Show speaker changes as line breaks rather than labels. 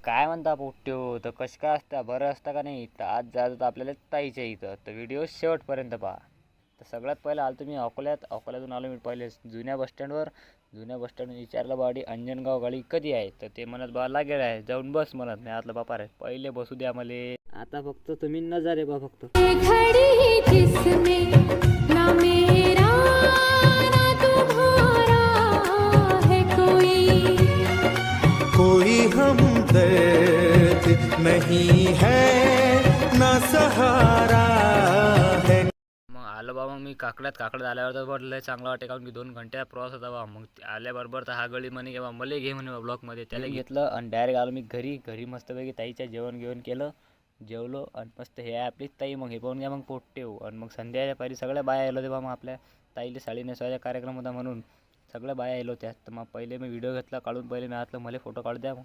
काय म्हणता पोट्ट्यो, तर कश काय असता, बरं असतं का नाही? तर आज जायचं तर आपल्याला ताईच्या इथं, तर व्हिडिओ शेवटपर्यंत पहा. तर सगळ्यात पहिलं आलो तुम्ही अकोल्यातून आलो मी पहिले जुन्या बसस्टँडवर. जुन्या बसस्टँडवर विचारलं बाडी अंजनगाव गाडी कधी आहे, तर ते म्हणत बा लागेल आहे, जाऊन बस म्हणत. नाही आतलं बापा रे, पहिले बसू द्या मले. आता फक्त तुम्ही नजारे बा फक्त.
घड़ी जिसमें ना मेरा ना तुम्हारा है कोई हमदर्द नहीं है ना सहारा है.
मग आलो बा, मग मी काकड्यात आल्यावर तर बरं लय चांगलं वाटे, कारण की 2 घंट्याचा प्रवास होता बा. मग आल्याबरोबर तर हा गळी म्हणे की बा मले घे म्हणे ब्लॉकमध्ये. त्याला घेतलं आणि डायरेक्ट आलो मी घरी मस्तपैकी ताईच्या जेवण केलं, जेवलो आणि मस्त हे आपली ताई. मग हे पाहून घ्या मग पोट्टेव. आणि मग संध्याच्या पारी सगळ्या बाया आलो तेव्हा, मग आपल्या ताईला साडी नेसवायचा कार्यक्रम होता म्हणून सगळ्या बाया आलो त्या. तर मग पहिले मी व्हिडिओ घेतला काढून, पहिले मी आतलं मला फोटो काढू द्या. मग